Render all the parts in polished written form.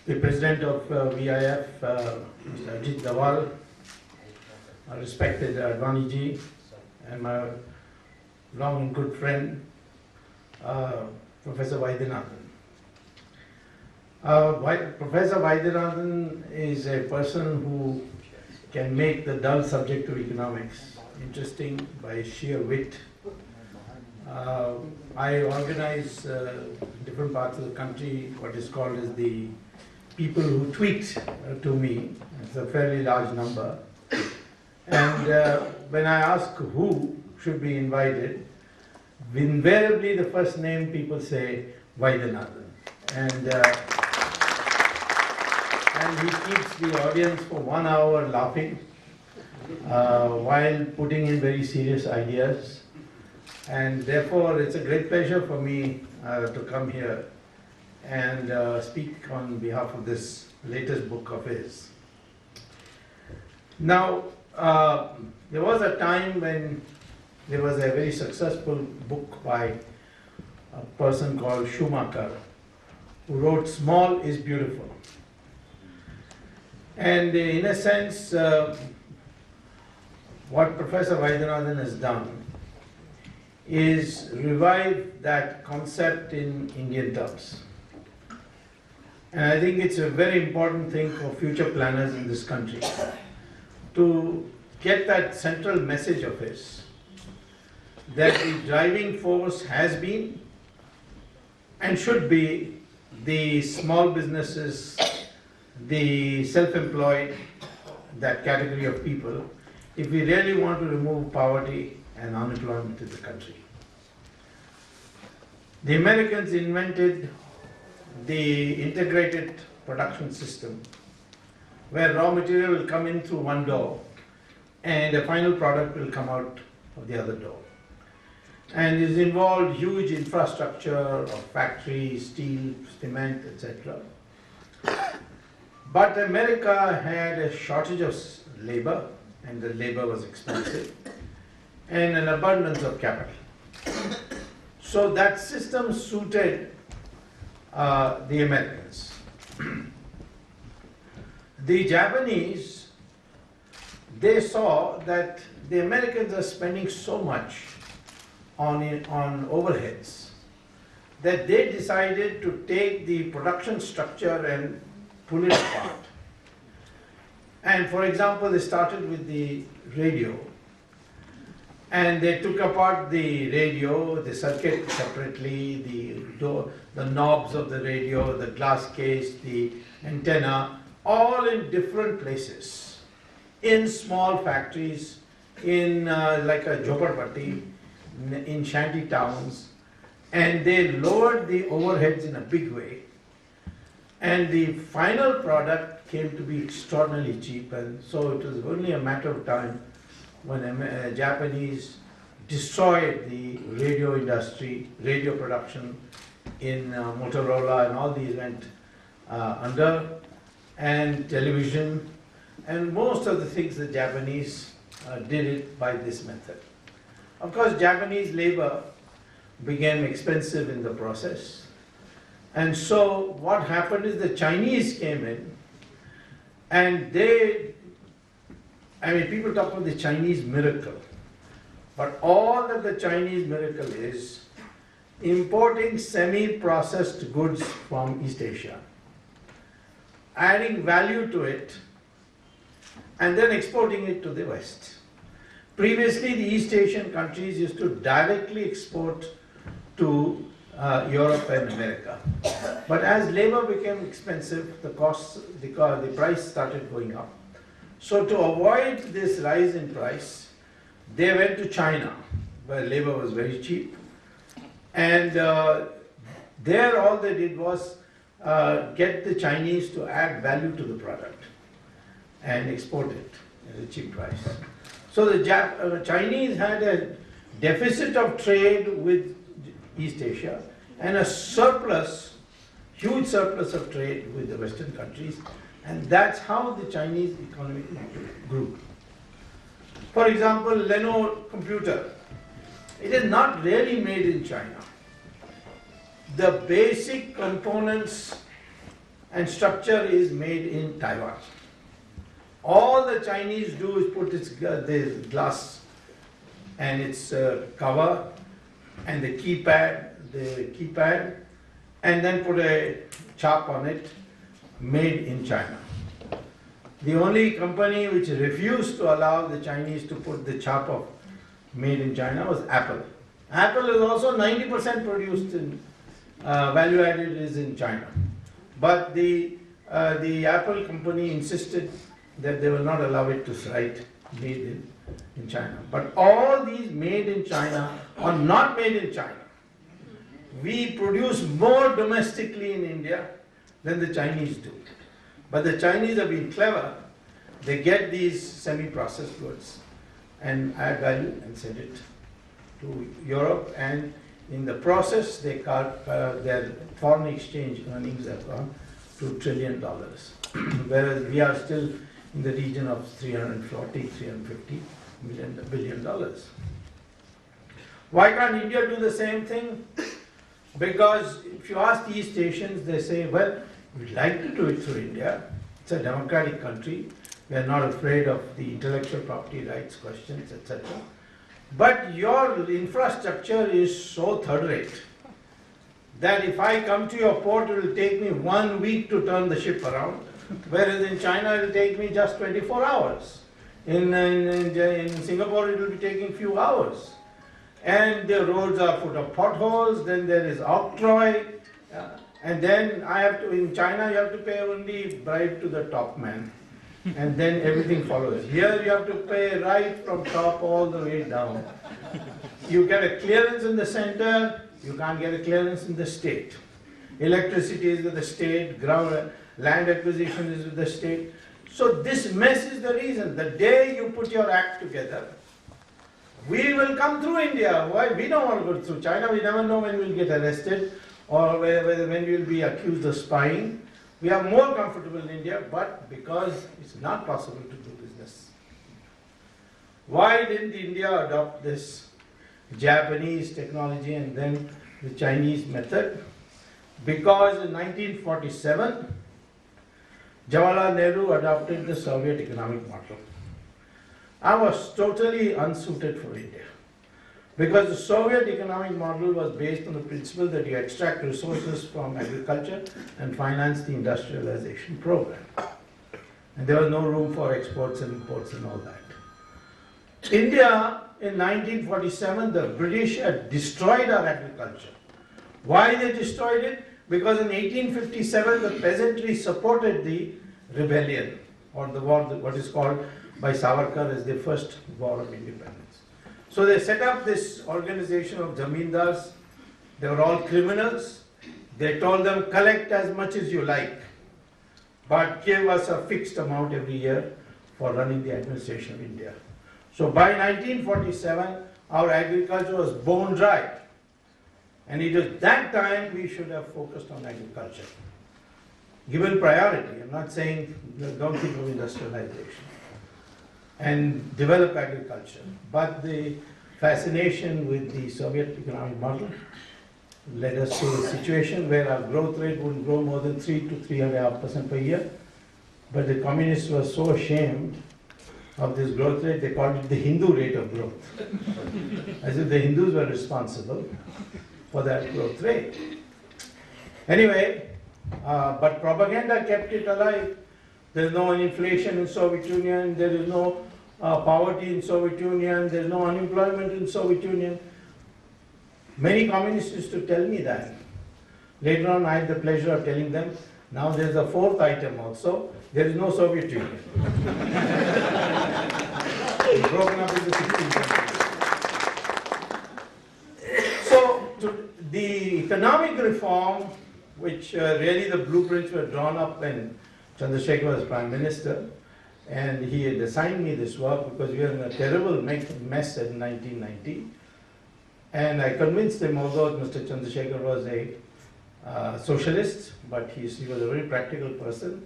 the president of VIF, Mr. Ajit Dawal, my respected Advani ji, and my long and good friend, Professor Vaidyanathan. Professor Vaidyanathan is a person who can make the dull subject of economics interesting by sheer wit. I organize in different parts of the country what is called as the people who tweet to me. It's a fairly large number. And when I ask who should be invited, invariably the first name people say Vaidyanathan. And he keeps the audience for 1 hour laughing while putting in very serious ideas. And therefore, it's a great pleasure for me to come here and speak on behalf of this latest book of his. Now, there was a time when there was a very successful book by a person called Schumacher, who wrote Small is Beautiful. And in a sense, what Professor Vaidyanathan has done is revive that concept in Indian terms. And I think it's a very important thing for future planners in this country to get that central message of his, that the driving force has been and should be the small businesses, the self-employed, that category of people, if we really want to remove poverty and unemployment in the country. The Americans invented the integrated production system, where raw material will come in through one door and a final product will come out of the other door. And it involved huge infrastructure of factories, steel, cement, etc. But America had a shortage of labor, and the labor was expensive, and an abundance of capital. So that system suited the Americans. The Japanese, they saw that the Americans are spending so much on overheads that they decided to take the production structure and pull it apart. And for example, they started with the radio. And they took apart the radio, the circuit separately, the knobs of the radio, the glass case, the antenna, all in different places, in small factories, in like a jhoparpatti, in shanty towns, and they lowered the overheads in a big way. And the final product came to be extraordinarily cheap, and so it was only a matter of time when Japanese destroyed the radio industry, radio production in Motorola, and all these went under, and television, and most of the things the Japanese did it by this method. Of course, Japanese labor became expensive in the process, and so what happened is the Chinese came in, and people talk about the Chinese miracle, but all that the Chinese miracle is importing semi-processed goods from East Asia, adding value to it, and then exporting it to the West. Previously, the East Asian countries used to directly export to Europe and America. But as labor became expensive, the price started going up. So to avoid this rise in price, they went to China, where labor was very cheap. And there all they did was get the Chinese to add value to the product and export it at a cheap price. So the Chinese had a deficit of trade with East Asia and a surplus, huge surplus of trade with the Western countries, and that's how the Chinese economy grew. For example, Lenovo computer, it is not really made in China. The basic components and structure is made in Taiwan. All the Chinese do is put this glass and its cover and the keypad, and then put a chap on it, made in China. The only company which refused to allow the Chinese to put the chap of made in China was Apple. Apple is also 90% produced in, value added is in China. But the Apple company insisted that they will not allow it to write made in China. But all these made in China are not made in China. We produce more domestically in India than the Chinese do. But the Chinese have been clever. They get these semi-processed goods and add value and send it to Europe, and in the process they their foreign exchange earnings have gone to $1 trillion, whereas we are still in the region of $350 billion. Why can't India do the same thing? Because if you ask the East Asians, they say, well, we'd like to do it through India. It's a democratic country. We are not afraid of the intellectual property rights questions, etc. But your infrastructure is so third-rate that if I come to your port, it will take me 1 week to turn the ship around, whereas in China it will take me just 24 hours. In Singapore it will be taking few hours. And the roads are full of potholes, then there is octroi, and then I have to, in China you have to pay only bribe to the top man, and then everything follows. Here you have to pay right from top all the way down. You get a clearance in the center, you can't get a clearance in the state. Electricity is with the state, land acquisition is with the state. So this mess is the reason. The day you put your act together, we will come through India. Why? We don't want to go through China. We never know when we'll get arrested or when we'll be accused of spying. We are more comfortable in India, but because it's not possible to do business. Why didn't India adopt this Japanese technology and then the Chinese method? Because in 1947, Jawaharlal Nehru adopted the Soviet economic model. I was totally unsuited for India because the Soviet economic model was based on the principle that you extract resources from agriculture and finance the industrialization program. And there was no room for exports and imports and all that. India, in 1947, the British had destroyed our agriculture. Why they destroyed it? Because in 1857, the peasantry supported the rebellion, or the war, what is called by Savarkar as the first war of independence. So they set up this organization of zamindars. They were all criminals. They told them, collect as much as you like, but give us a fixed amount every year for running the administration of India. So by 1947, our agriculture was bone dry. And it was that time we should have focused on agriculture. Given priority, I'm not saying don't think of industrialization, and develop agriculture. But the fascination with the Soviet economic model led us to a situation where our growth rate wouldn't grow more than 3 to 3.5% per year. But the communists were so ashamed of this growth rate, they called it the Hindu rate of growth. As if the Hindus were responsible for that growth rate. Anyway, but propaganda kept it alive. There is no inflation in Soviet Union, there is no poverty in Soviet Union, there is no unemployment in Soviet Union. Many communists used to tell me that. Later on I had the pleasure of telling them, now there is a fourth item also, there is no Soviet Union. It's broken up into 16 countries. The economic reform, which really the blueprints were drawn up when Chandrasekhar was Prime Minister, and he had assigned me this work because we were in a terrible mess in 1990. And I convinced him, although Mr. Chandrasekhar was a socialist, but he was a very practical person.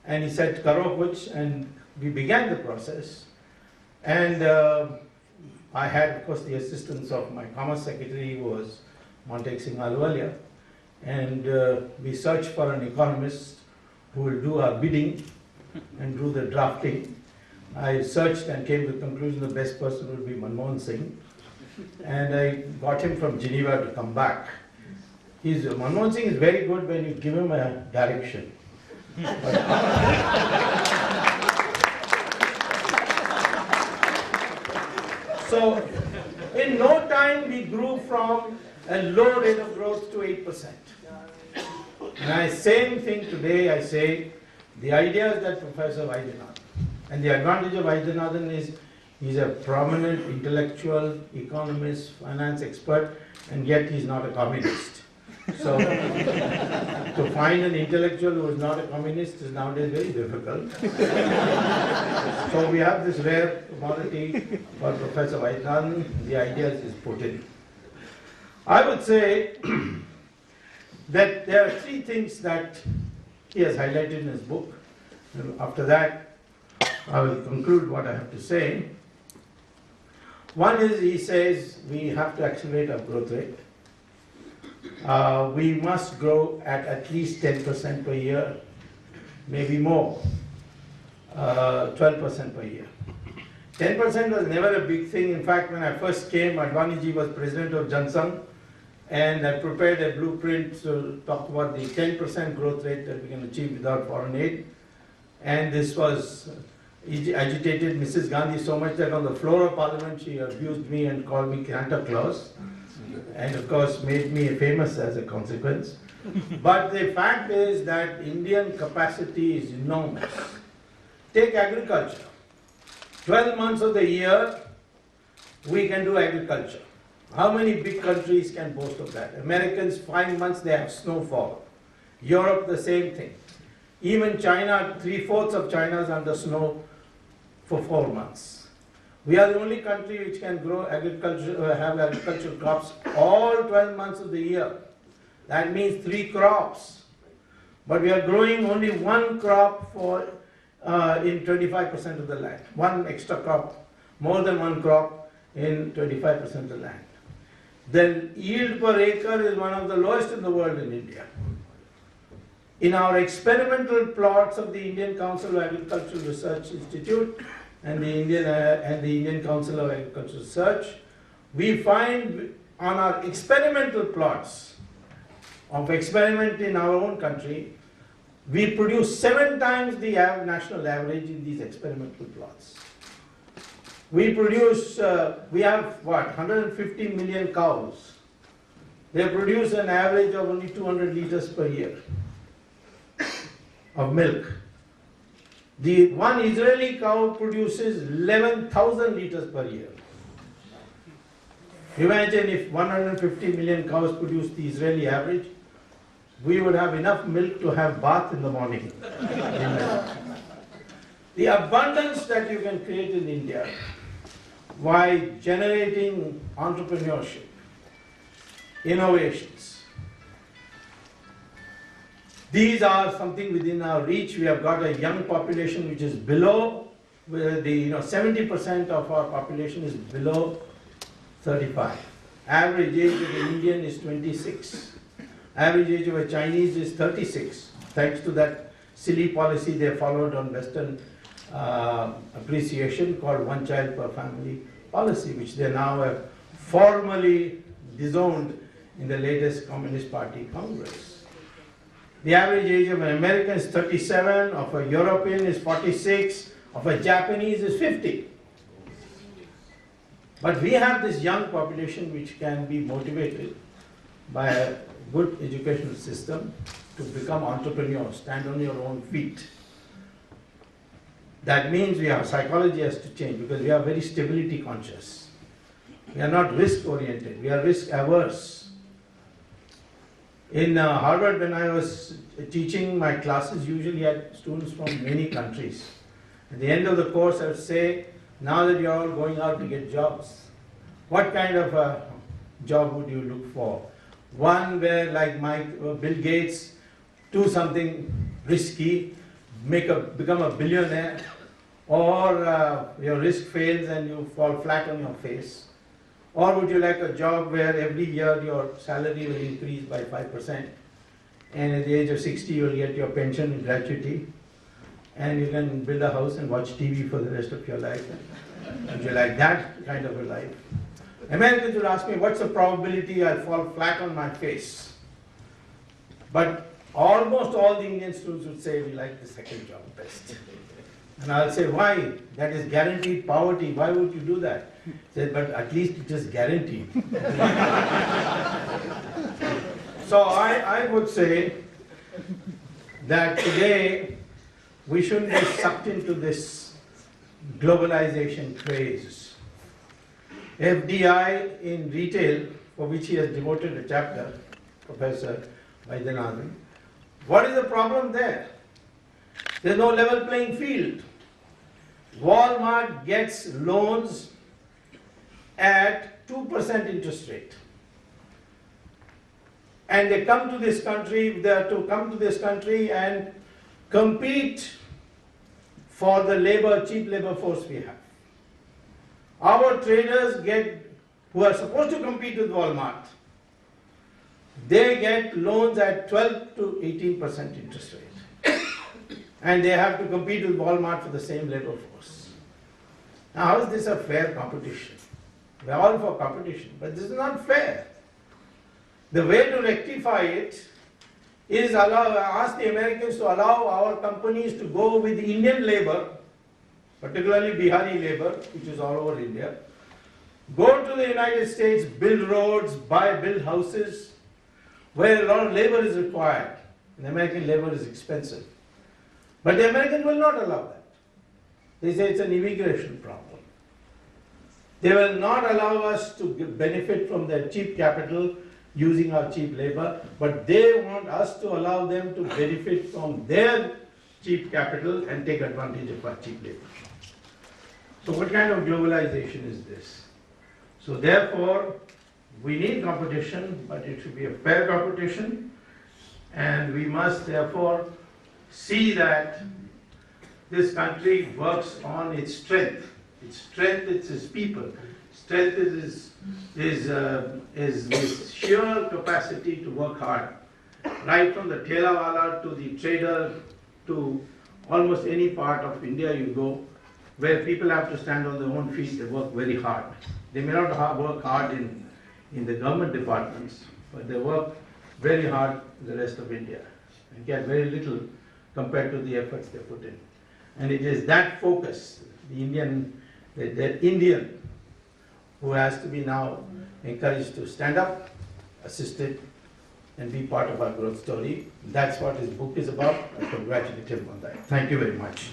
And he said, Karo kuch, and we began the process. And I had, of course, the assistance of my Commerce Secretary, who was Montek Singh Ahluwalia, and we searched for an economist who will do our bidding and do the drafting. I searched and came to the conclusion the best person would be Manmohan Singh. And I got him from Geneva to come back. Manmohan Singh is very good when you give him a direction. So, in no time we grew from a low rate of growth to 8%. And same thing today, I say, the idea is that Professor Vaidyanathan, and the advantage of Vaidyanathan is he's a prominent intellectual, economist, finance expert, and yet he's not a communist. So, to find an intellectual who is not a communist is nowadays very difficult. So we have this rare commodity for Professor Vaidyanathan, the ideas is put in. I would say that there are three things that he has highlighted in his book. And after that, I will conclude what I have to say. One is, he says, we have to accelerate our growth rate. We must grow at least 10% per year, maybe more, 12% per year. 10% was never a big thing. In fact, when I first came, Advaniji was president of Jansangh, and I prepared a blueprint to talk about the 10% growth rate that we can achieve without foreign aid. And this was agitated Mrs. Gandhi so much that on the floor of Parliament she abused me and called me Santa Claus, and of course made me famous as a consequence. But the fact is that Indian capacity is enormous. Take agriculture. 12 months of the year we can do agriculture. How many big countries can boast of that? Americans, 5 months they have snowfall. Europe, the same thing. Even China, 3/4 of China is under snow for 4 months. We are the only country which can grow agriculture, have agricultural crops all 12 months of the year. That means 3 crops. But we are growing only 1 crop for in 25% of the land. 1 extra crop, more than 1 crop in 25% of the land. The yield per acre is one of the lowest in the world in India. In our experimental plots of the Indian Council of Agricultural Research Institute and the Indian Council of Agricultural Research, we find on our experimental plots of experiment in our own country, we produce 7 times the national average in these experimental plots. We produce, we have what, 150 million cows. They produce an average of only 200 liters per year of milk. The one Israeli cow produces 11,000 liters per year. Imagine if 150 million cows produce the Israeli average, we would have enough milk to have bath in the morning. The abundance that you can create in India by generating entrepreneurship, innovations. These are something within our reach. We have got a young population which is below, the 70% of our population is below 35. Average age of an Indian is 26. Average age of a Chinese is 36. Thanks to that silly policy they followed on Western appreciation called one child per family policy, which they now have formally disowned in the latest Communist Party Congress. The average age of an American is 37, of a European is 46, of a Japanese is 50. But we have this young population which can be motivated by a good educational system to become entrepreneurs, stand on your own feet. That means our psychology has to change because we are very stability conscious. We are not risk oriented, we are risk averse. In Harvard, when I was teaching, my classes usually had students from many countries. At the end of the course, I would say, now that you are all going out to get jobs, what kind of a job would you look for? One where, like Bill Gates, do something risky, become a billionaire, or your risk fails and you fall flat on your face? Or would you like a job where every year your salary will increase by 5% and at the age of 60 you will get your pension and gratuity, and you can build a house and watch TV for the rest of your life. Would you like that kind of a life? Americans would ask me, what's the probability I'll fall flat on my face? But almost all the Indian students would say, we like the second job best. And I'll say, why? That is guaranteed poverty. Why would you do that? Say, but at least it is guaranteed. So I would say that today we shouldn't be sucked into this globalization craze. FDI in retail, for which he has devoted a chapter, Professor Vaidyanathan. What is the problem there? There's no level playing field. Walmart gets loans at 2% interest rate. And they come to this country, they are to come to this country and compete for the labor, cheap labor force we have. Our traders who are supposed to compete with Walmart, they get loans at 12 to 18% interest rate. And they have to compete with Walmart for the same labor force. Now, how is this a fair competition? We're all for competition, but this is not fair. The way to rectify it is ask the Americans to allow our companies to go with Indian labor, particularly Bihari labor, which is all over India, go to the United States, build roads, build houses, where a lot of labor is required. And American labor is expensive. But the Americans will not allow that. They say it's an immigration problem. They will not allow us to benefit from their cheap capital using our cheap labor, but they want us to allow them to benefit from their cheap capital and take advantage of our cheap labor. So what kind of globalization is this? So therefore, we need competition, but it should be a fair competition, and we must therefore see that this country works on its strength. Its strength is its people. Strength is this sheer capacity to work hard. Right from the thelawala to the trader to almost any part of India you go, where people have to stand on their own feet, they work very hard. They may not work hard in the government departments, but they work very hard in the rest of India and get very little compared to the efforts they put in. And it is that focus, the Indian who has to be now encouraged to stand up, assisted, and be part of our growth story. That's what his book is about. I congratulate him on that. Thank you very much.